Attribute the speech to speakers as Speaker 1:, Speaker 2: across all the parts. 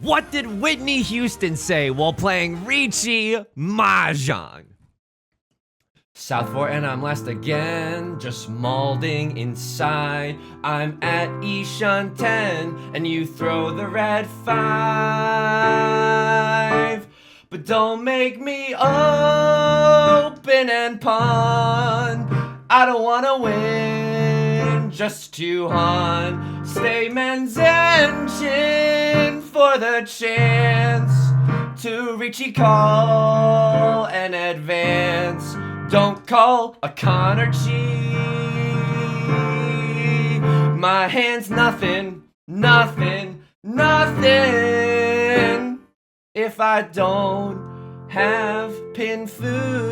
Speaker 1: What did Whitney Houston say while playing Riichi Mahjong? South 4 and I'm last again, just molding inside. I'm at Ishan 10 and you throw the red 5. But don't make me open and pawn. I don't wanna win, just to hunt. Stay men's engine for the chance to Riichi call and advance. Don't call a Connor G. My hand's nothing, nothing, nothing if I don't have Pinfu.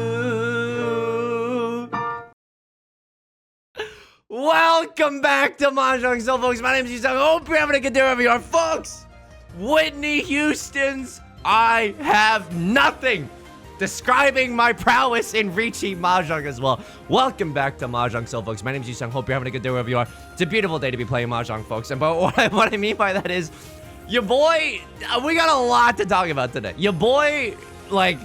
Speaker 1: Welcome back to Mahjong Soul, folks. My name is Yusong. Hope you're having a good day wherever you are, folks. Whitney Houston's I Have Nothing, describing my prowess in Riichi Mahjong as well. Welcome back to Mahjong Soul, folks. My name is Yusong. Hope you're having a good day wherever you are. It's a beautiful day to be playing Mahjong, folks. And but what I mean by that is, your boy, we got a lot to talk about today. Your boy, like,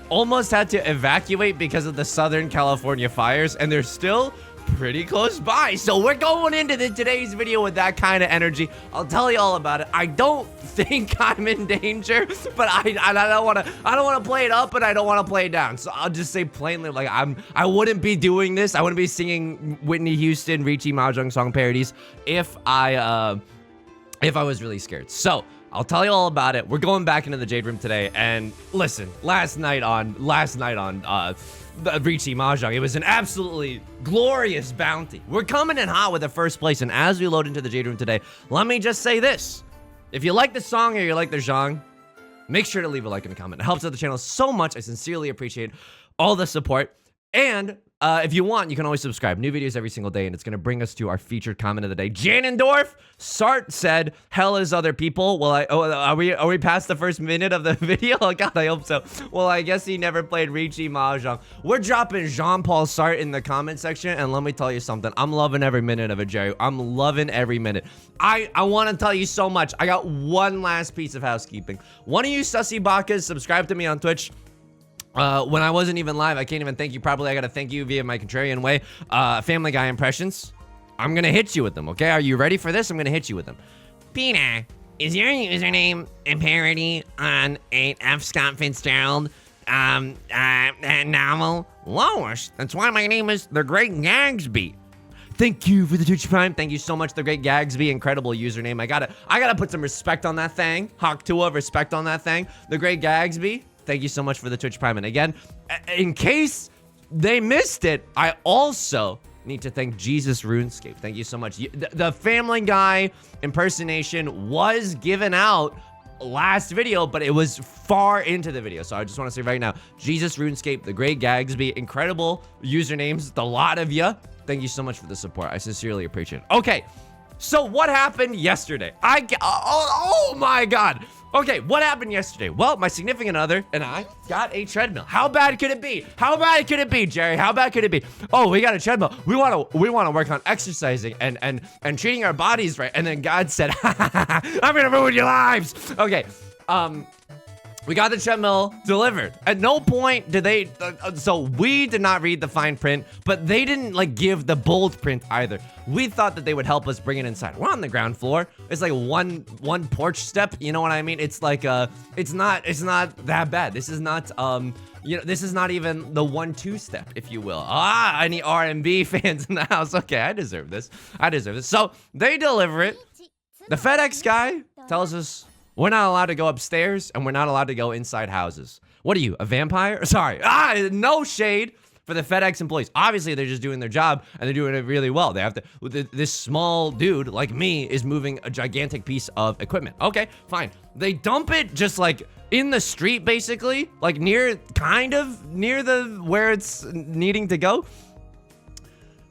Speaker 1: almost had to evacuate because of the Southern California fires, and they're still pretty close by. So we're going into today's video with that kind of energy. I'll tell you all about it. I don't think I'm in danger, but I don't want to play it up, but I don't want to play it down. So I'll just say plainly, like, I wouldn't be doing this. I wouldn't be singing Whitney Houston Riichi Mahjong song parodies if I was really scared. So I'll tell you all about it. We're going back into the Jade Room today, and listen, last night on the Riichi Mahjong, it was an absolutely glorious bounty. We're coming in hot with the first place, and as we load into the Jade Room today, let me just say this. If you like the song or you like the genre, make sure to leave a like and a comment. It helps out the channel so much. I sincerely appreciate all the support. And if you want, you can always subscribe. New videos every single day, and it's going to bring us to our featured comment of the day. Janendorf Sart said, "Hell is other people." Well, are we past the first minute of the video? Oh God, I hope so. Well, I guess he never played Riichi Mahjong. We're dropping Jean-Paul Sart in the comment section, and let me tell you something. I'm loving every minute of it, Jerry. I'm loving every minute. I want to tell you so much. I got one last piece of housekeeping. One of you sussy bakas, subscribe to me on Twitch. When I wasn't even live, I can't even thank you properly. I gotta thank you via my contrarian way. Family Guy impressions. I'm gonna hit you with them, okay? Are you ready for this? I'm gonna hit you with them. Pina, is your username a parody on a F. Scott Fitzgerald novel? Lois, that's why my name is The Great Gagsby. Thank you for the Twitch Prime. Thank you so much, The Great Gagsby. Incredible username. I gotta put some respect on that thing. Hawk Tua, respect on that thing. The Great Gagsby. Thank you so much for the Twitch Prime. And again, in case they missed it, I also need to thank Jesus RuneScape. Thank you so much. The Family Guy impersonation was given out last video, but it was far into the video. So I just want to say right now, Jesus RuneScape, The Great Gagsby, incredible usernames, the lot of you. Thank you so much for the support. I sincerely appreciate it. Okay, so what happened yesterday? Oh my God. Okay, what happened yesterday? Well, my significant other and I got a treadmill. How bad could it be? How bad could it be, Jerry? How bad could it be? Oh, we got a treadmill. We want to work on exercising and treating our bodies right. And then God said, I'm gonna ruin your lives. Okay, we got the treadmill delivered. At no point did they, so we did not read the fine print, but they didn't like give the bold print either. We thought that they would help us bring it inside. We're on the ground floor. It's like one porch step. You know what I mean? It's like, it's not that bad. This is not, you know, this is not even the 1-2 step, if you will. Any R&B fans in the house? Okay, I deserve this. So they deliver it. The FedEx guy tells us, we're not allowed to go upstairs, and we're not allowed to go inside houses. What are you, a vampire? Sorry. No shade for the FedEx employees. Obviously, they're just doing their job, and they're doing it really well. They have to. This small dude like me is moving a gigantic piece of equipment. Okay, fine. They dump it just like in the street, basically, like kind of near where it's needing to go.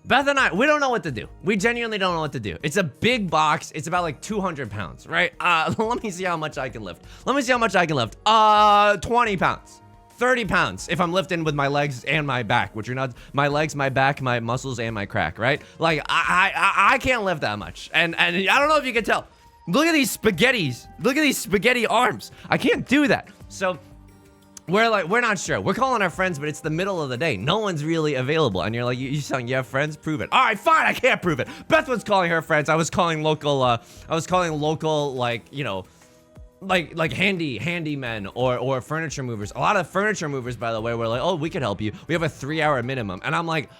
Speaker 1: Beth and I, we don't know what to do. We genuinely don't know what to do. It's a big box. It's about like 200 pounds, right? Let me see how much I can lift. 20 pounds. 30 pounds if I'm lifting with my legs and my back, which are not my legs, my back, my muscles, and my crack, right? Like, I can't lift that much. And I don't know if you can tell. Look at these spaghettis. Look at these spaghetti arms. I can't do that. So we're not sure. We're calling our friends, but it's the middle of the day. No one's really available. And you're like, you saying you have friends? Prove it. All right, fine. I can't prove it. Beth was calling her friends. I was calling local, like, you know, like handymen or furniture movers. A lot of furniture movers, by the way, were like, oh, we could help you. We have a 3-hour minimum. And I'm like,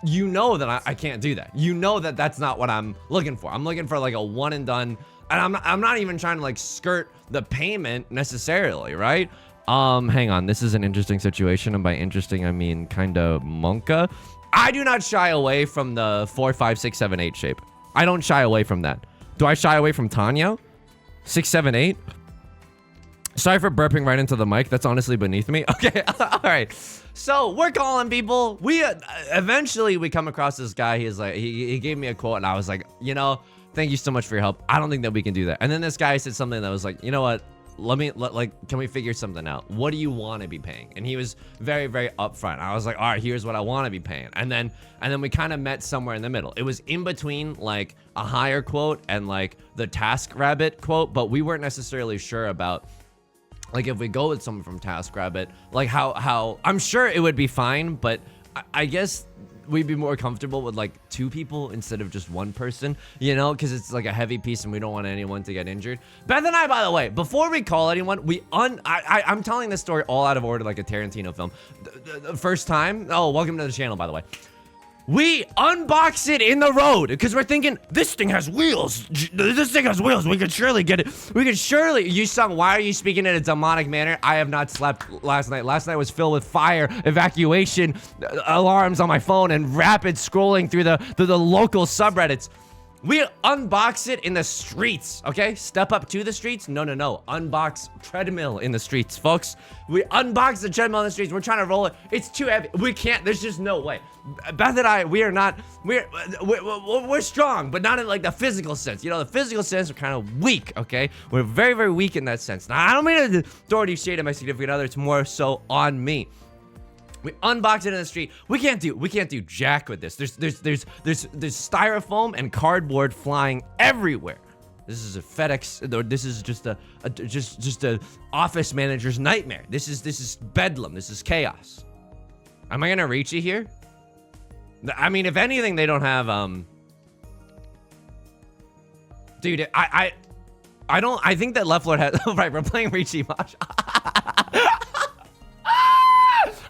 Speaker 1: you know that I can't do that. You know that that's not what I'm looking for. I'm looking for like a one and done. And I'm not even trying to like skirt the payment necessarily, right? Hang on. This is an interesting situation. And by interesting, I mean kind of monka. I do not shy away from the 4, 5, 6, 7, 8 shape. I don't shy away from that. Do I shy away from Tanyo? 6, 7, 8? Sorry for burping right into the mic. That's honestly beneath me. Okay, all right. So we're calling people. We eventually we come across this guy. He's like, he gave me a quote, and I was like, you know, thank you so much for your help. I don't think that we can do that. And then this guy said something that was like, you know what? Can we figure something out? What do you want to be paying? And he was very, very upfront. I was like, all right, here's what I want to be paying. And then we kind of met somewhere in the middle. It was in between like a higher quote and like the TaskRabbit quote, but we weren't necessarily sure about like if we go with someone from TaskRabbit, like how I'm sure it would be fine, but I guess we'd be more comfortable with like 2 people instead of just 1 person, you know, because it's like a heavy piece and we don't want anyone to get injured. Beth and I, by the way, before we call anyone, I'm telling this story all out of order like a Tarantino film. The first time, oh, welcome to the channel, by the way. We unbox it in the road because we're thinking this thing has wheels. This thing has wheels. We could surely get it. We could surely. Yusong, why are you speaking in a demonic manner? I have not slept last night. Last night was filled with fire, evacuation, alarms on my phone, and rapid scrolling through the local subreddits. We unbox it in the streets, okay? Step up to the streets? No. Unbox Treadmill in the streets, folks. We unbox the Treadmill in the streets. We're trying to roll it. It's too heavy. We can't. There's just no way. Beth and I, we're strong, but not in like the physical sense. You know, the physical sense, we're kind of weak, okay? We're very, very weak in that sense. Now, I don't mean to throw any shade at my significant other. It's more so on me. We unbox it in the street. We can't do jack with this. There's styrofoam and cardboard flying everywhere. This is a FedEx. This is just a office manager's nightmare. This is bedlam. This is chaos. Am I gonna reach you here? I mean, if anything, they don't have dude. I think that Left Lord has. Right, we're playing Riichi Mahjong.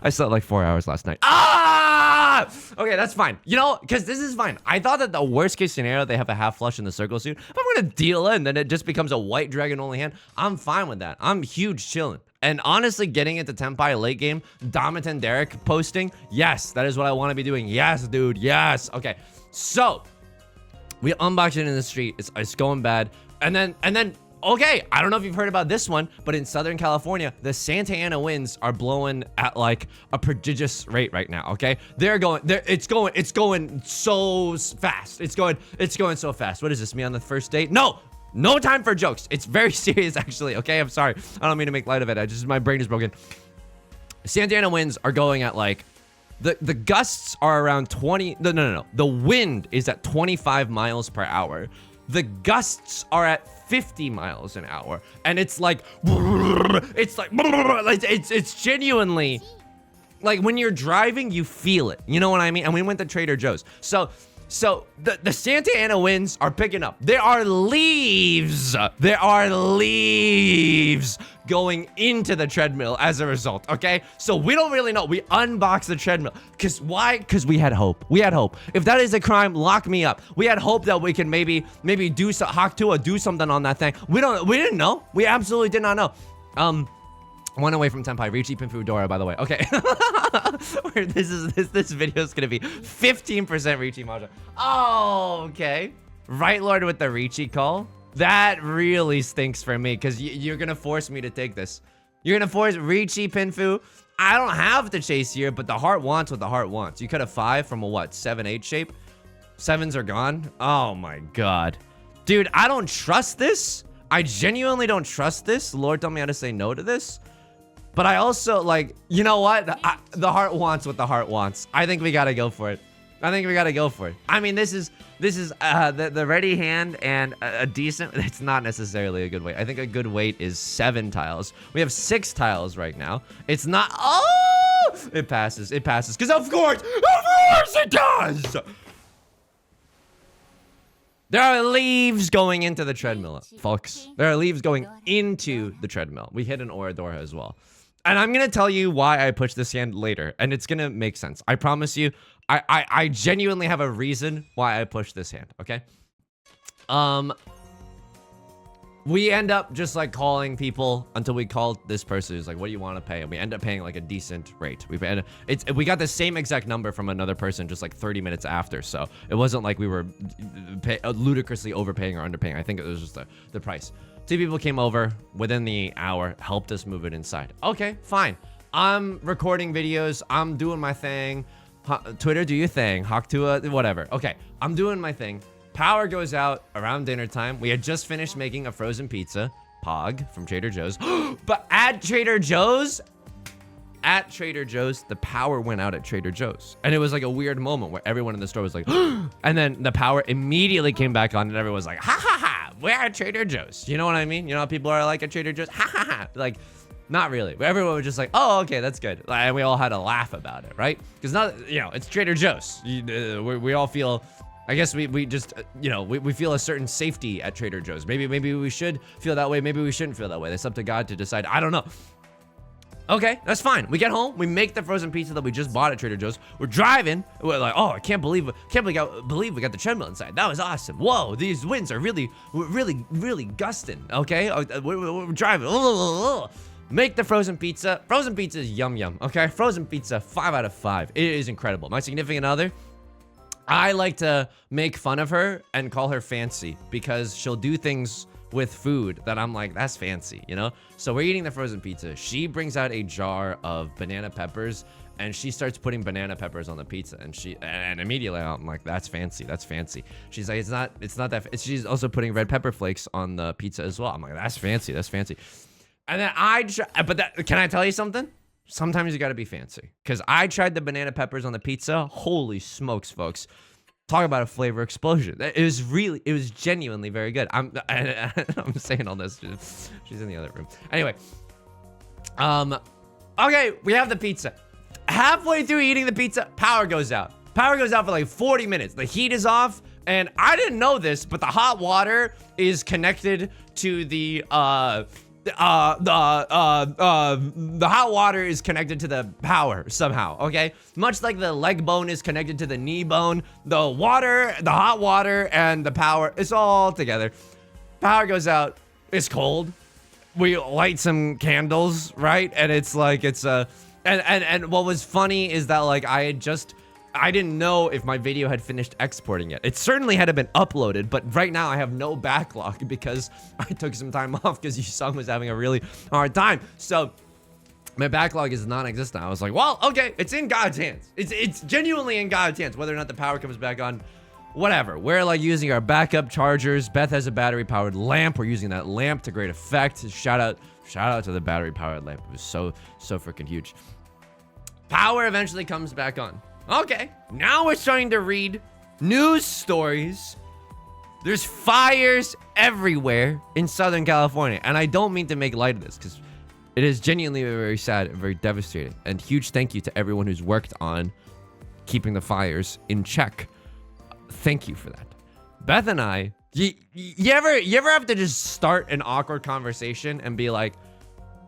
Speaker 1: I slept like 4 hours last night. Okay, that's fine. You know, because this is fine. I thought that the worst case scenario, they have a half flush in the circle suit. If I'm gonna deal in, then it just becomes a white dragon only hand. I'm fine with that. I'm huge chilling. And honestly, getting into Tenpai late game, Damit and Derek posting, yes, that is what I want to be doing. Yes, dude, yes. Okay, so we unbox it in the street. It's going bad. And then, okay, I don't know if you've heard about this one, but in Southern California, the Santa Ana winds are blowing at like a prodigious rate right now, okay? It's going so fast. It's going so fast. What is this, me on the first date? No time for jokes. It's very serious, actually, okay? I'm sorry. I don't mean to make light of it. My brain is broken. Santa Ana winds are going at like, the gusts are around 20, no. The wind is at 25 miles per hour. The gusts are at 50 miles an hour, and it's like it's genuinely like when you're driving, you feel it. You know what I mean? And we went to Trader Joe's. So the Santa Ana winds are picking up. There are leaves going into the treadmill as a result, okay? So we don't really know. We unboxed the treadmill. Because why? Because we had hope. If that is a crime, lock me up. We had hope that we can maybe do Haktua, do something on that thing. We didn't know. We absolutely did not know. One away from Tenpai, Riichi Pinfu Dora, by the way. Okay. This video is gonna be 15% Riichi Mahjong. Oh, okay. Right Lord with the Riichi call. That really stinks for me, because you're gonna force me to take this. You're gonna force Riichi Pinfu. I don't have to chase here, but the heart wants what the heart wants. You cut a 5 from a what? 7-8 shape? 7s are gone? Oh my god. Dude, I don't trust this. I genuinely don't trust this. Lord, tell me how to say no to this. But I also, like, you know what? The heart wants what the heart wants. I think we gotta go for it. I think we gotta go for it. I mean, this is the ready hand and a decent. It's not necessarily a good weight. I think a good weight is 7 tiles. We have 6 tiles right now. It's not. Oh, it passes. It passes. Because of course it does. There are leaves going into the treadmill, folks. There are leaves going into the treadmill. We hit an Oradora as well. And I'm going to tell you why I pushed this hand later. And it's going to make sense. I promise you. I genuinely have a reason why I pushed this hand, okay? We end up just like calling people until we called this person who's like, what do you want to pay? And we end up paying like a decent rate. We got the same exact number from another person just like 30 minutes after. So it wasn't like we were ludicrously overpaying or underpaying. I think it was just the price. 2 people came over within the hour, helped us move it inside. Okay, fine. I'm recording videos. I'm doing my thing. Twitter, do your thing. Haktua, whatever. Okay, I'm doing my thing. Power goes out around dinner time. We had just finished making a frozen pizza, Pog, from Trader Joe's. But at Trader Joe's, the power went out at Trader Joe's. And it was like a weird moment where everyone in the store was like, and then the power immediately came back on and everyone was like, ha ha ha, we're at Trader Joe's. You know what I mean? You know how people are like at Trader Joe's? Ha ha ha. Like, not really. Everyone was just like, oh, okay, that's good. And we all had a laugh about it, right? Because not, you know, it's Trader Joe's. We all feel, I guess we just, you know, we feel a certain safety at Trader Joe's. Maybe we should feel that way. Maybe we shouldn't feel that way. That's up to God to decide. I don't know. Okay, that's fine. We get home, we make the frozen pizza that we just bought at Trader Joe's. We're driving. We're like, oh, I can't believe we got the treadmill inside. That was awesome. Whoa, these winds are really gusting. Okay, we're driving. Make the frozen pizza. Frozen pizza is yum yum. Okay, frozen pizza, 5 out of 5. It is incredible. My significant other, I like to make fun of her and call her fancy because she'll do things with food that I'm like, that's fancy, you know? So we're eating the frozen pizza. She brings out a jar of banana peppers and she starts putting banana peppers on the pizza and immediately I'm like, that's fancy. That's fancy. She's like, it's not that. She's also putting red pepper flakes on the pizza as well. I'm like, that's fancy. That's fancy. And then can I tell you something? Sometimes you gotta be fancy. Because I tried the banana peppers on the pizza. Holy smokes, folks. Talk about a flavor explosion. It was genuinely very good. I'm saying all this. She's in the other room. Anyway. Okay, we have the pizza. Halfway through eating the pizza, power goes out. Power goes out for like 40 minutes. The heat is off. And I didn't know this, but the hot water is connected to the hot water is connected to the power somehow, okay? Much like the leg bone is connected to the knee bone, the hot water, and the power, it's all together. Power goes out, it's cold. We light some candles, right? And it's like, and what was funny is that like I didn't know if my video had finished exporting yet. It certainly had been uploaded, but right now I have no backlog because I took some time off because Yusong was having a really hard time. So my backlog is non-existent. I was like, well, okay, it's in God's hands. It's genuinely in God's hands. Whether or not the power comes back on, whatever. We're like using our backup chargers. Beth has a battery-powered lamp. We're using that lamp to great effect. Shout out to the battery-powered lamp. It was so freaking huge. Power eventually comes back on. Okay, now we're starting to read news stories. There's fires everywhere in Southern California. And I don't mean to make light of this because it is genuinely very sad and very devastating. And huge thank you to everyone who's worked on keeping the fires in check. Thank you for that. Beth and I, you ever have to just start an awkward conversation and be like,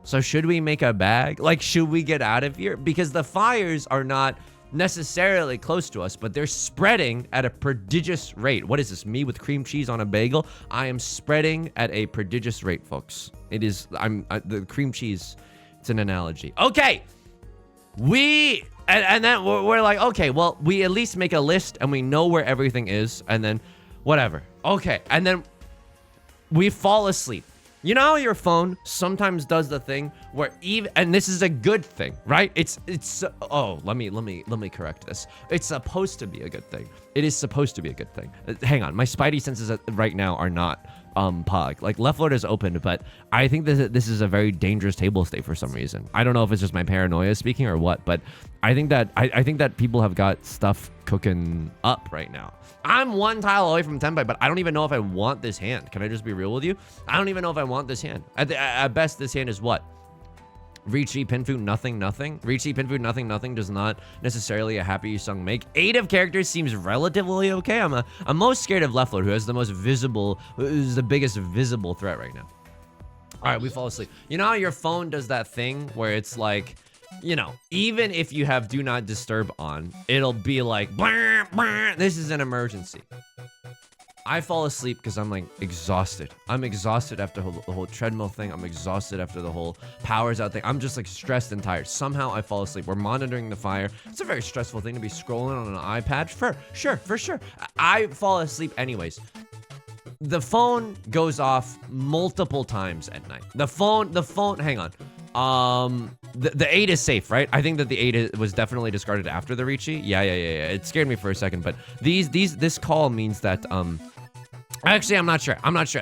Speaker 1: so should we make a bag? Like, should we get out of here? Because the fires are not necessarily close to us, but they're spreading at a prodigious rate. What is this? Me with cream cheese on a bagel? I am spreading at a prodigious rate, folks. It is, the cream cheese, it's an analogy. Okay. And then we're like, okay, well, we at least make a list and we know where everything is and then whatever. Okay. And then we fall asleep. You know how your phone sometimes does the thing where and this is a good thing, right? Let me correct this. It's supposed to be a good thing. It is supposed to be a good thing. Hang on, my spidey senses right now are not pug. Like left Lord is opened, but I think this is a very dangerous table state for some reason. I don't know if it's just my paranoia speaking or what, but I think that I think that people have got stuff cooking up right now. I'm one tile away from Tenpai, but I don't even know if I want this hand. Can I just be real with you? I don't even know if I want this hand. At best, this hand is what? Riichi, Pinfu, nothing, nothing. Riichi, Pinfu, nothing, nothing does not necessarily a happy Yusong make. 8 of characters seems relatively okay. I'm most scared of left Lord, who has the most visible, who's the biggest visible threat right now. All right, we fall asleep. You know how your phone does that thing where it's like, you know, even if you have do not disturb on, it'll be like, blah, blah, this is an emergency. I fall asleep because I'm like exhausted. I'm exhausted after the whole treadmill thing. I'm exhausted after the whole powers out thing. I'm just like stressed and tired. Somehow I fall asleep. We're monitoring the fire. It's a very stressful thing to be scrolling on an iPad. For sure. I fall asleep anyways. The phone goes off multiple times at night. The phone, hang on. The 8 is safe, right? I think that the 8 was definitely discarded after the Riichi. Yeah. It scared me for a second, but this call means that, actually, I'm not sure.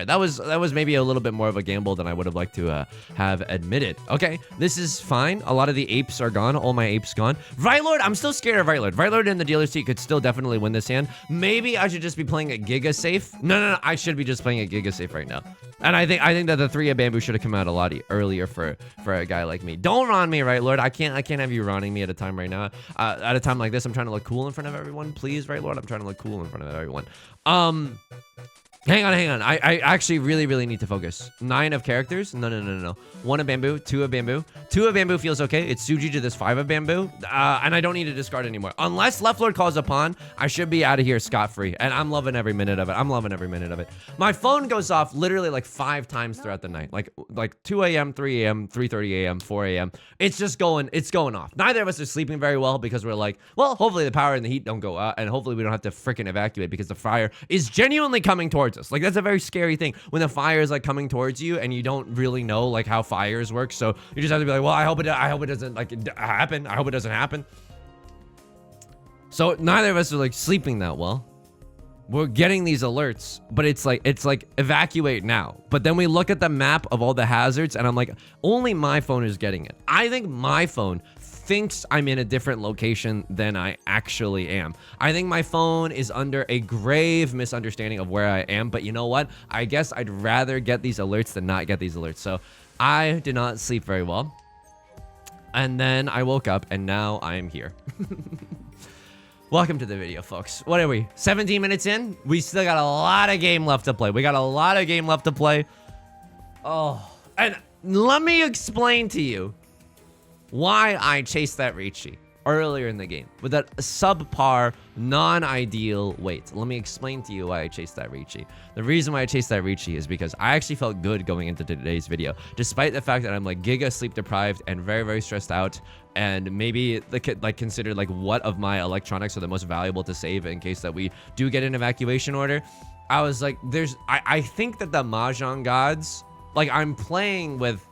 Speaker 1: That was maybe a little bit more of a gamble than I would have liked to have admitted. Okay, this is fine. A lot of the apes are gone. All my apes gone. Right Lord, I'm still scared of Right Lord. Right Lord in the dealer's seat could still definitely win this hand. Maybe I should just be playing a Giga safe. No. I should be just playing a Giga safe right now. And I think that the 3 of bamboo should have come out a lot earlier for a guy like me. Don't Ron me, Right Lord. I can't have you Ronning me at a time right now. At a time like this, I'm trying to look cool in front of everyone. Please, Right Lord. I'm trying to look cool in front of everyone. Hang on. I actually really need to focus. 9 of characters. No. 1 of bamboo, 2 of bamboo. 2 of bamboo feels okay. It's Suji to this 5 of bamboo. And I don't need to discard anymore. Unless left Lord calls a pawn, I should be out of here scot-free. And I'm loving every minute of it. My phone goes off literally like 5 times throughout the night. Like 2 a.m., 3 a.m., 3:30 a.m., 4 a.m. It's going off. Neither of us are sleeping very well because we're like, well, hopefully the power and the heat don't go out. And hopefully we don't have to freaking evacuate because the fire is genuinely coming towards us. Like that's a very scary thing when the fire is like coming towards you and you don't really know like how fires work. So you just have to be like, well, I hope it doesn't like happen. I hope it doesn't happen. So neither of us are like sleeping that well. We're getting these alerts, but it's like evacuate now. But then we look at the map of all the hazards and I'm like, only my phone is getting it. I think my phone thinks I'm in a different location than I actually am. I think my phone is under a grave misunderstanding of where I am, but you know what? I guess I'd rather get these alerts than not get these alerts. So I did not sleep very well. And then I woke up and now I am here. Welcome to the video, folks. What are we? 17 minutes in? We still got a lot of game left to play. Oh, and let me explain to you why I chased that Riichi earlier in the game with that subpar, non-ideal weight. Let me explain to you why I chased that Riichi. The reason why I chased that Riichi is because I actually felt good going into today's video, despite the fact that I'm like giga sleep deprived and very stressed out, and maybe like considered like what of my electronics are the most valuable to save in case that we do get an evacuation order. I was like, I think that the Mahjong gods, like I'm playing with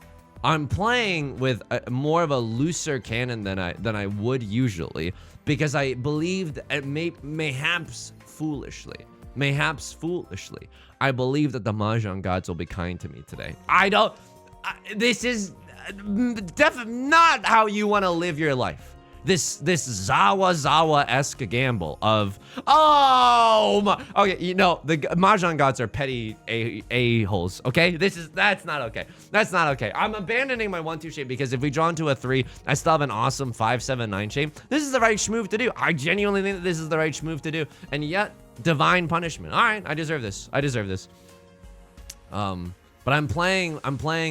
Speaker 1: more of a looser cannon than I would usually, because I believed, mayhaps foolishly, I believe that the Mahjong gods will be kind to me today. This is definitely not how you want to live your life. This Zawa-esque gamble of, oh my, okay, you know, the Mahjong gods are petty a-holes, okay? That's not okay. I'm abandoning my 1-2 shape because if we draw into a 3, I still have an awesome 5-7-9 shape. This is the right move to do. I genuinely think that this is the right move to do, and yet, divine punishment. All right, I deserve this. But I'm playing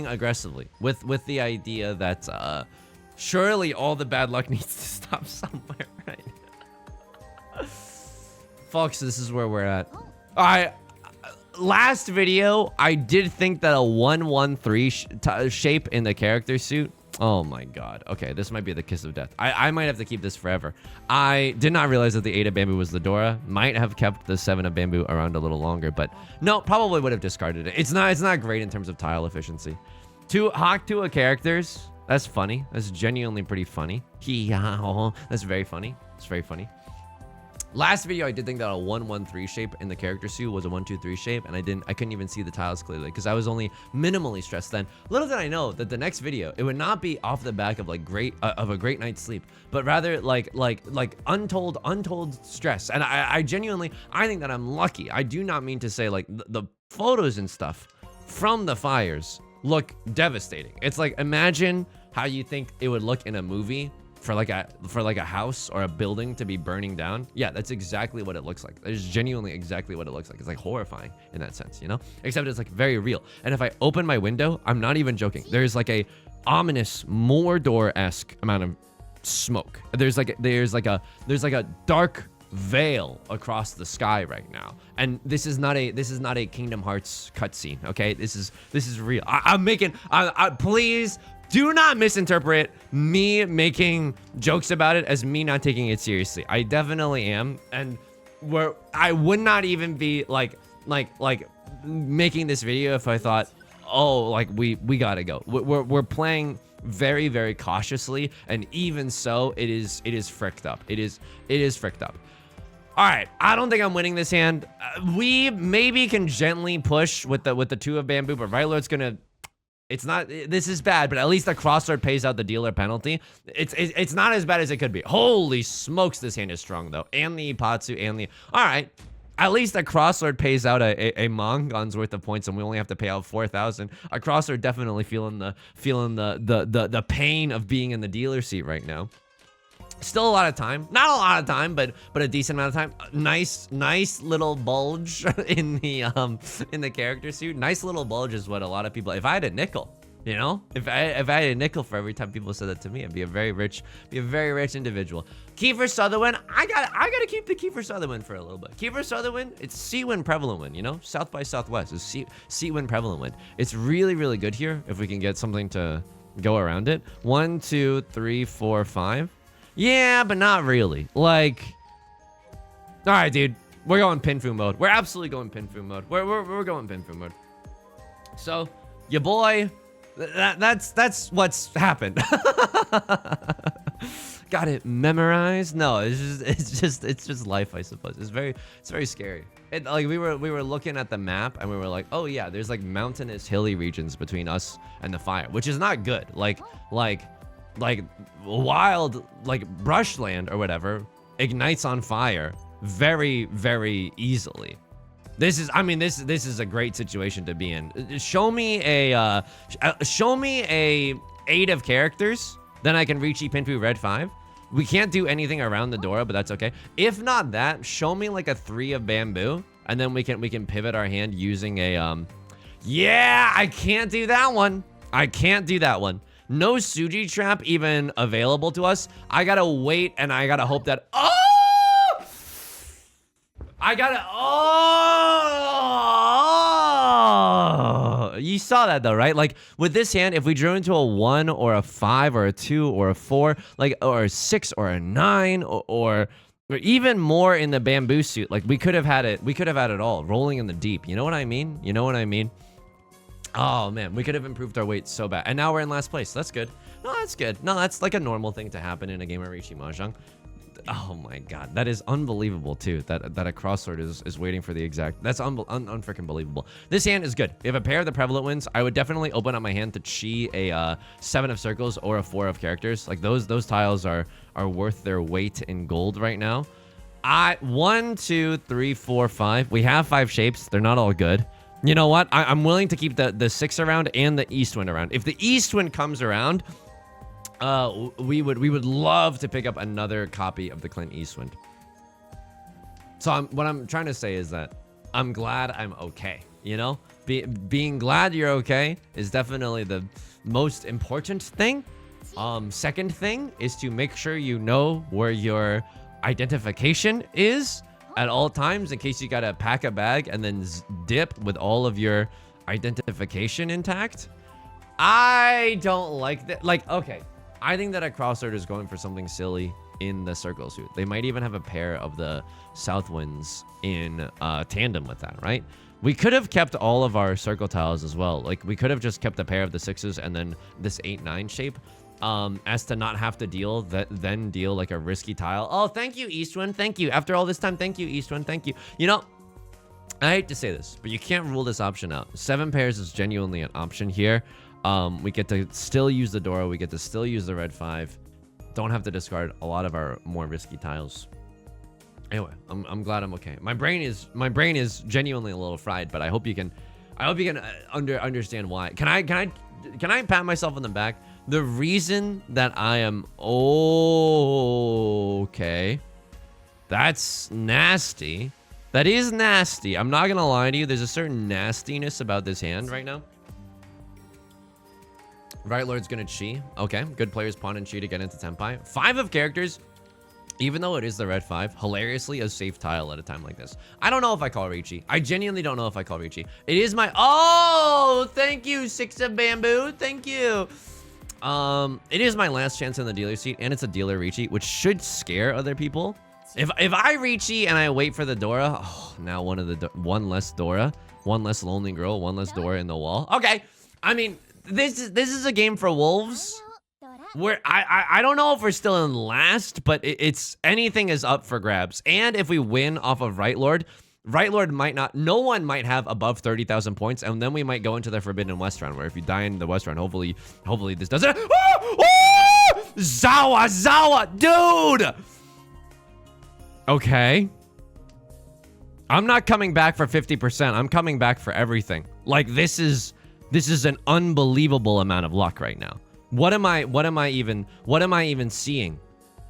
Speaker 1: aggressively with the idea that, surely all the bad luck needs to stop somewhere, right? Folks, this is where we're at. Last video, I did think that a 1-1-3 shape in the character suit. Oh my god. Okay, this might be the kiss of death. I might have to keep this forever. I did not realize that the 8 of bamboo was the Dora. Might have kept the 7 of bamboo around a little longer, but no, probably would have discarded it. It's not great in terms of tile efficiency. 2 Hawk-Tua characters. That's funny. That's genuinely pretty funny. That's very funny. Last video, I did think that a 1-1-3 shape in the character suit was a 1-2-3 shape, and I couldn't even see the tiles clearly because I was only minimally stressed then. Little did I know that the next video, it would not be off the back of like a great night's sleep, but rather like untold stress. And I genuinely, I think that I'm lucky. I do not mean to say like the photos and stuff from the fires look devastating. It's like, imagine how you think it would look in a movie for like a house or a building to be burning down. Yeah, that's exactly what it looks like. That is genuinely exactly what it looks like. It's like horrifying in that sense, you know? Except it's like very real. And if I open my window, I'm not even joking. There's like a ominous Mordor-esque amount of smoke. There's like a dark veil across the sky right now. And this is not a Kingdom Hearts cutscene, okay? This is real. Please do not misinterpret me making jokes about it as me not taking it seriously. I definitely am, and I would not even be like making this video if I thought, oh, like we gotta go. We're playing very, very cautiously, and even so, it is fricked up. It is fricked up. All right, I don't think I'm winning this hand. We maybe can gently push with the 2 of bamboo, but Right Lord's gonna. It's not, this is bad, but at least the crossword pays out the dealer penalty. It's not as bad as it could be. Holy smokes, this hand is strong though. And the Ipatsu and the, all right. At least a crossword pays out a Mongon's worth of points, and we only have to pay out 4,000. A crossword definitely feeling the pain of being in the dealer seat right now. Still a lot of time, not a lot of time, but a decent amount of time. Nice little bulge in the character suit. Nice little bulge is what a lot of people. If I had a nickel, you know, if I had a nickel for every time people said that to me, I'd be a very rich individual. Kiefer Sutherland, I gotta keep the Kiefer Sutherland for a little bit. Kiefer Sutherland, it's sea wind prevalent wind, you know, South by Southwest is sea wind prevalent wind. It's really good here if we can get something to go around it. 1, 2, 3, 4, 5. Yeah, but not really. Like, all right, dude, we're going Pinfu mode. We're absolutely going Pinfu mode. We're going Pinfu mode. So, your boy, that's what's happened. Got it memorized? No, it's just life, I suppose. It's very scary. Like we were looking at the map and we were like, oh yeah, there's like mountainous, hilly regions between us and the fire, which is not good. Like wild, like brushland or whatever ignites on fire very easily. This is a great situation to be in. Show me a 8 of characters, then I can Riichi Pinfu Red 5. We can't do anything around the door, but that's okay. If not that, show me like a 3 of bamboo, and then we can pivot our hand using a yeah, I can't do that one. No Suji trap even available to us. I gotta wait and I gotta hope that, you saw that though, right? Like with this hand, if we drew into a 1 or a 5 or a 2 or a 4, like, or a 6 or a 9 or even more in the bamboo suit, like we could have had it all rolling in the deep. You know what I mean? Oh man, we could have improved our weight so bad. And now we're in last place. That's good. No, that's good. No, that's like a normal thing to happen in a game of Riichi Mahjong. Oh my god, that is unbelievable too. That a crossword is waiting for the exact. That's unfreaking believable. This hand is good. If you have a pair of the prevalent wins, I would definitely open up my hand to chi a 7 of circles or a 4 of characters. Like those tiles are worth their weight in gold right now. 1, 2, 3, 4, 5. We have 5 shapes. They're not all good. You know what? I'm willing to keep the 6 around and the east wind around. If the east wind comes around, we would love to pick up another copy of the Clint Eastwind. So what I'm trying to say is that I'm glad I'm okay. You know, being glad you're okay is definitely the most important thing. Second thing is to make sure you know where your identification is at all times in case you gotta pack a bag and then dip with all of your identification intact. I don't like that. Like, okay, I think that a crossword is going for something silly in the circle suit. They might even have a pair of the south winds in tandem with that, right? We could have kept all of our circle tiles as well. Like we could have just kept a pair of the 6s and then this 8-9 shape. as to not have to deal then deal like a risky tile. Oh, thank you, Eastwind. Thank you. After all this time, thank you, Eastwind. Thank you. You know, I hate to say this, but you can't rule this option out. 7 pairs is genuinely an option here. We get to still use the Dora. We get to still use the red 5. Don't have to discard a lot of our more risky tiles. Anyway, I'm glad I'm okay. My brain is genuinely a little fried, but I hope you can understand why. Can I pat myself on the back? The reason that I am okay, that's nasty. That is nasty. I'm not gonna lie to you. There's a certain nastiness about this hand right now. Right Lord's gonna chi. Okay, good players pawn and chi to get into Tenpai. 5 of characters, even though it is the red 5, hilariously a safe tile at a time like this. I don't know if I call Riichi. I genuinely don't know if I call Riichi. It is my, oh, thank you, 6 of bamboo. Thank you. It is my last chance in the dealer seat, and it's a dealer Riichi, which should scare other people. If I Riichi and I wait for the Dora, oh, now one less Dora, one less lonely girl, one less Dora in the wall. Okay, I mean, this is a game for wolves. Where I don't know if we're still in last, but it's anything is up for grabs. And if we win off of Right Lord might not, no one might have above 30,000 points, and then we might go into the Forbidden West round, where if you die in the West round, hopefully this doesn't. Zawa, dude. Okay. I'm not coming back for 50%. I'm coming back for everything. Like this is an unbelievable amount of luck right now. What am I even seeing?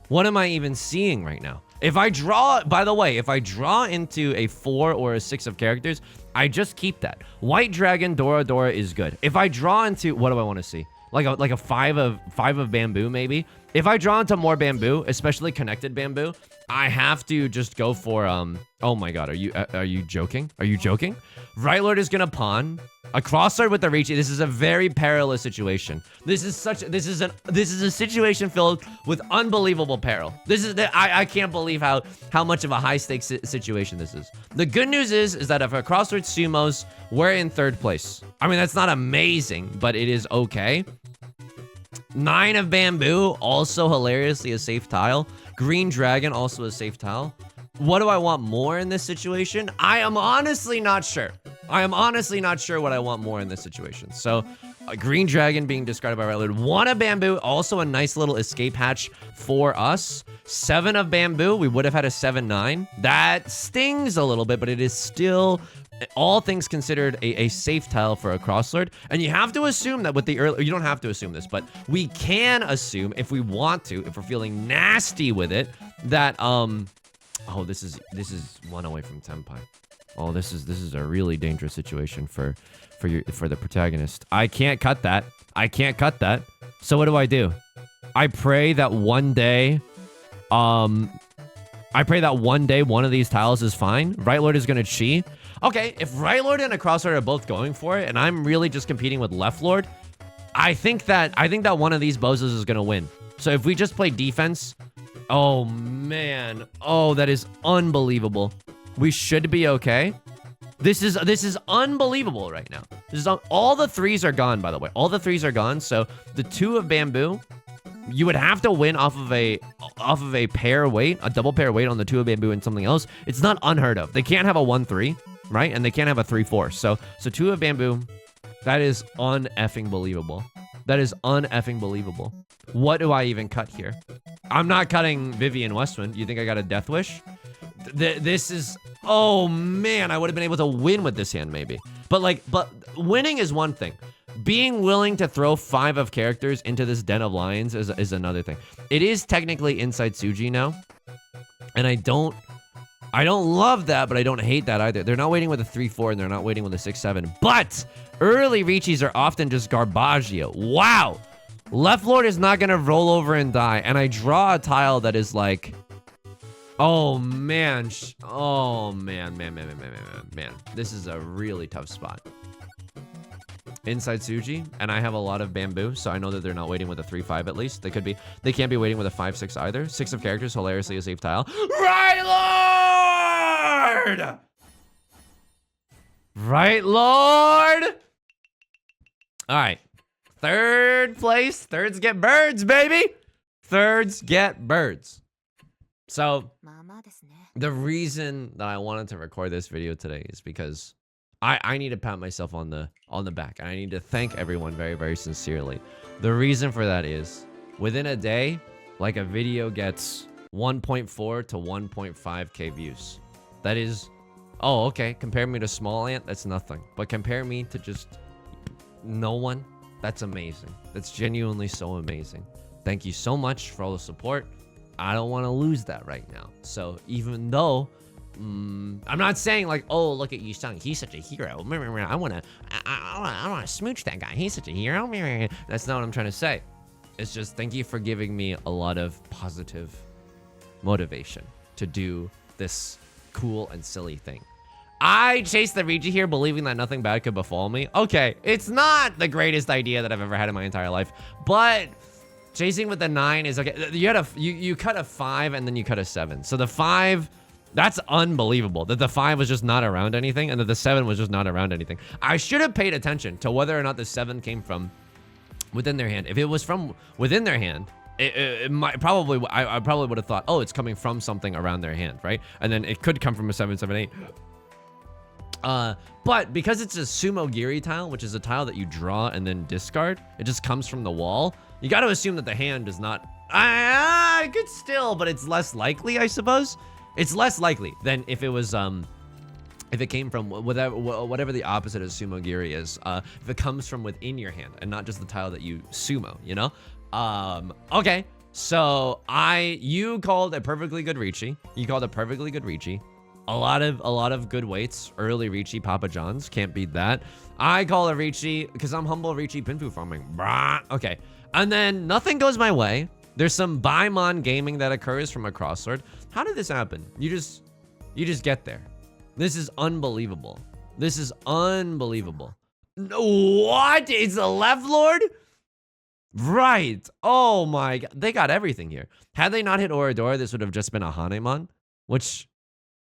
Speaker 1: What am I even seeing right now? If I draw, by the way, if I draw into a 4 or a 6 of characters, I just keep that. White Dragon, Dora is good. If I draw into, what do I want to see? Like a 5 of bamboo, maybe. If I draw into more bamboo, especially connected bamboo, I have to just go for, oh my god, are you joking? Are you joking? Right Lord is gonna pawn. A crossguard with the Riichi. This is a very perilous situation. This is a situation filled with unbelievable peril. I can't believe how much of a high stakes situation this is. The good news is that if a crossguard sumos, we're in 3rd place. I mean, that's not amazing, but it is okay. 9 of bamboo, also hilariously a safe tile. Green Dragon, also a safe tile. What do I want more in this situation? I am honestly not sure. I am honestly not sure what I want more in this situation. So, Green Dragon being discarded by Right Lord. 1 of bamboo, also a nice little escape hatch for us. 7 of bamboo, we would have had a 7-9. That stings a little bit, but it is still, all things considered, a safe tile for a crosslord. And you have to assume that with the early, you don't have to assume this, but we can assume, if we want to, if we're feeling nasty with it, that, oh, this is 1 away from Tenpai. Oh, this is a really dangerous situation for the protagonist. I can't cut that. I can't cut that. So what do? I pray that one day, one of these tiles is fine. Right Lord is gonna chi. Okay, if Right Lord and a Crosslord are both going for it, and I'm really just competing with Left Lord, I think that one of these bozos is gonna win. So if we just play defense, oh man, oh, that is unbelievable. We should be okay. This is unbelievable right now. All the 3s are gone, by the way. All the 3s are gone. So the 2 of bamboo, you would have to win off of a pair weight, a double pair weight on the 2 of bamboo and something else. It's not unheard of. They can't have a 1-3, right? And they can't have a 3-4. So 2 of bamboo, that is un-effing believable. That is un-effing believable. What do I even cut here? I'm not cutting Vivian Westwind. You think I got a Death Wish? This is, oh man, I would have been able to win with this hand maybe. But winning is one thing. Being willing to throw 5 of characters into this den of lions is another thing. It is technically inside Tsuji now. And I don't love that, but I don't hate that either. They're not waiting with a 3-4 and they're not waiting with a 6-7. But early Riichis are often just garbaggio. Wow. Left Lord is not gonna roll over and die. And I draw a tile that is like, oh man, man. This is a really tough spot. Inside Tsuji, and I have a lot of bamboo, so I know that they're not waiting with a 3-5 at least. They can't be waiting with a 5-6 either. 6 of characters, hilariously a safe tile. Right Lord! Right Lord! All right. Third place. Thirds get birds, baby. Thirds get birds. So the reason that I wanted to record this video today is because I need to pat myself on the back, and I need to thank everyone very, very sincerely. The reason for that is within a day, like, a video gets 1.4 to 1.5k views. That is, oh, okay, compare me to Small Ant, that's nothing. But compare me to just no one, that's amazing. That's genuinely so amazing. Thank you so much for all the support. I don't want to lose that right now. So even though I'm not saying like, oh, look at Yusong, he's such a hero. I wanna smooch that guy. He's such a hero. That's not what I'm trying to say. It's just thank you for giving me a lot of positive motivation to do this cool and silly thing. I chased the Riichi here believing that nothing bad could befall me. Okay, it's not the greatest idea that I've ever had in my entire life, but chasing with the 9 is okay. You cut a 5 and then you cut a 7. So the 5, that's unbelievable that the 5 was just not around anything and that the 7 was just not around anything. I should have paid attention to whether or not the 7 came from within their hand. If it was from within their hand, it might probably, I probably would have thought, oh, it's coming from something around their hand, right? And then it could come from a 7, 7, 8. But because it's a sumo giri tile, which is a tile that you draw and then discard, it just comes from the wall. You got to assume that the hand is not, I could still, but it's less likely, I suppose. It's less likely than if it was, if it came from whatever the opposite of sumo giri is, if it comes from within your hand and not just the tile that you sumo, you know? Okay, so you called a perfectly good Riichi. You called a perfectly good Riichi. A lot of good weights. Early Riichi Papa John's, can't beat that. I call a Riichi because I'm humble Riichi Pinfu farming. Okay, and then nothing goes my way. There's some Baimon gaming that occurs from a crossword. How did this happen? You just get there. This is unbelievable. This is unbelievable. What? It's a left lord? Right. Oh my god. They got everything here. Had they not hit Oradora, this would have just been a Hanemon, which,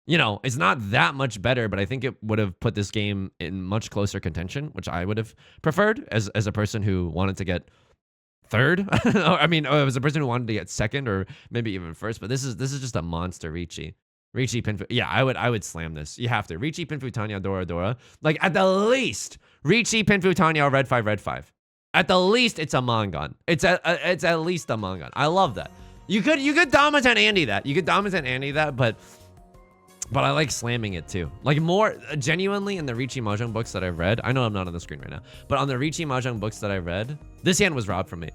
Speaker 1: you know, it's not that much better, but I think it would have put this game in much closer contention, which I would have preferred as a person who wanted to get third. I mean, as a person who wanted to get second or maybe even first, but this is just a monster Riichi. Riichi Pinfu. Yeah, I would slam this. You have to. Riichi Pinfu Tanya Dora Dora. Like, at the least, Riichi Pinfu Tanya red 5 red 5. At the least, it's a Mangon. It's at least a Mangon. I love that. You could Domitan Andy that. You could Domitan Andy that, but I like slamming it too. Like, more genuinely in the Riichi Mahjong books that I've read. I know I'm not on the screen right now, but on the Riichi Mahjong books that I read, this hand was robbed from me.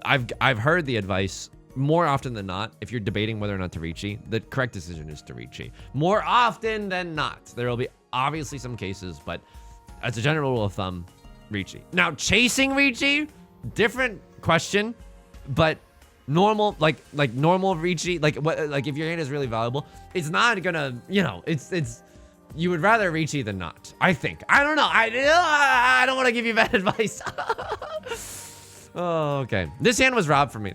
Speaker 1: I've heard the advice more often than not. If you're debating whether or not to Riichi, the correct decision is to Riichi. More often than not. There will be obviously some cases, but as a general rule of thumb, Riichi. Now, chasing Riichi, different question, but normal, like normal Riichi, like if your hand is really valuable, it's not gonna, you know, it's you would rather Riichi than not, I think. I don't know. I don't want to give you bad advice. Oh, okay. This hand was robbed from me.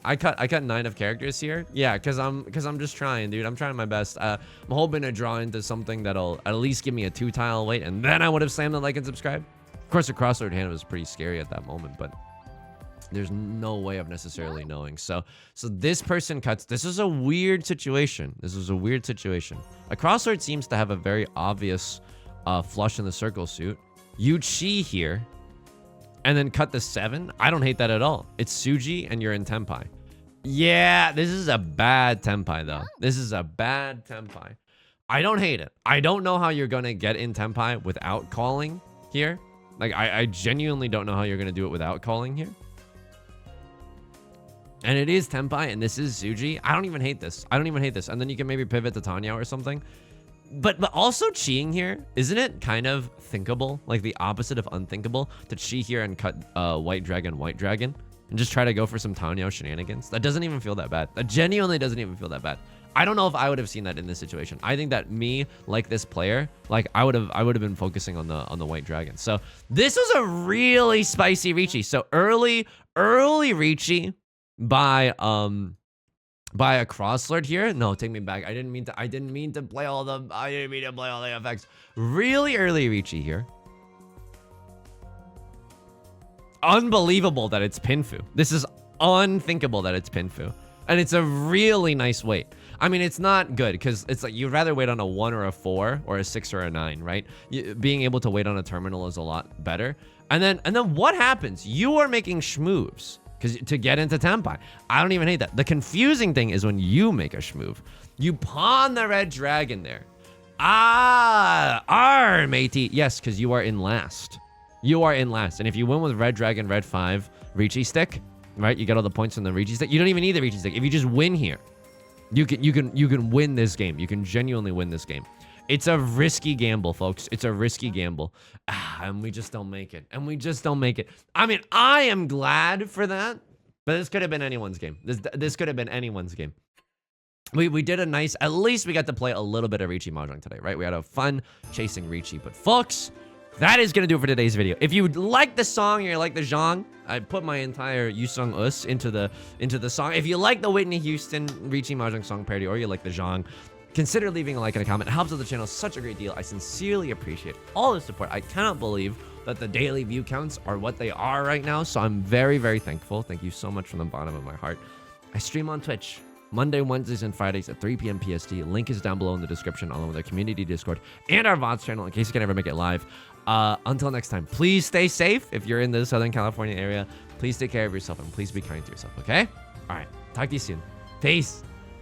Speaker 1: I cut 9 of characters here. Yeah, because I'm just trying, dude. I'm trying my best. I'm hoping to draw into something that'll at least give me a 2 tile weight, and then I would have slammed the like and subscribe. Of course, the crossword hand was pretty scary at that moment, but there's no way of necessarily knowing. So this person cuts. This is a weird situation. A crossword seems to have a very obvious flush in the circle suit. You chi here, and then cut the 7. I don't hate that at all. It's Suji, and you're in Tenpai. Yeah, this is a bad Tenpai, though. This is a bad Tenpai. I don't hate it. I don't know how you're going to get in Tenpai without calling here. Like, I genuinely don't know how you're going to do it without calling here. And it is Tenpai, and this is Suji. I don't even hate this. And then you can maybe pivot to Tanya or something. But also Chiing here, isn't it kind of thinkable? Like the opposite of unthinkable to Chi here and cut White Dragon, and just try to go for some Tanya shenanigans? That doesn't even feel that bad. That genuinely doesn't even feel that bad. I don't know if I would have seen that in this situation. I think that me, like this player, like I would have been focusing on the White Dragon. So this was a really spicy Riichi. So early Riichi by a crosslord here. No, take me back. I didn't mean to play all the effects. Really early Riichi here. unbelievable that it's Pinfu. This is unthinkable that it's Pinfu. And it's a really nice wait. I mean, it's not good because it's like you'd rather wait on a 1 or a 4 or a 6 or a 9, right? Being able to wait on a terminal is a lot better. And then what happens? You are making schmoves because to get into Tenpai. I don't even hate that. The confusing thing is when you make a schmoove. You pawn the red dragon there. Matey. Yes, because you are in last. You are in last. And if you win with red dragon, red 5, Riichi stick, right? You get all the points from the Riichi stick. You don't even need the Riichi stick. If you just win here, you can win this game. You can genuinely win this game. It's a risky gamble, folks. It's a risky gamble. And we just don't make it. And we just don't make it. I mean, I am glad for that. But this could have been anyone's game. This could have been anyone's game. We did a nice, at least we got to play a little bit of Riichi Mahjong today, right? We had a fun chasing Riichi. But folks, that is going to do it for today's video. If you like the song or you like the genre, I put my entire Yusong Us into the song. If you like the Whitney Houston Riichi Mahjong song parody or you like the genre, consider leaving a like and a comment. It helps out the channel such a great deal. I sincerely appreciate all the support. I cannot believe that the daily view counts are what they are right now. So I'm very, very thankful. Thank you so much from the bottom of my heart. I stream on Twitch Monday, Wednesdays, and Fridays at 3 p.m. PST. Link is down below in the description, along with our community Discord and our VODs channel in case you can ever make it live. Until next time, please stay safe. If you're in the Southern California area, please take care of yourself and please be kind to yourself, okay? All right, talk to you soon. Peace.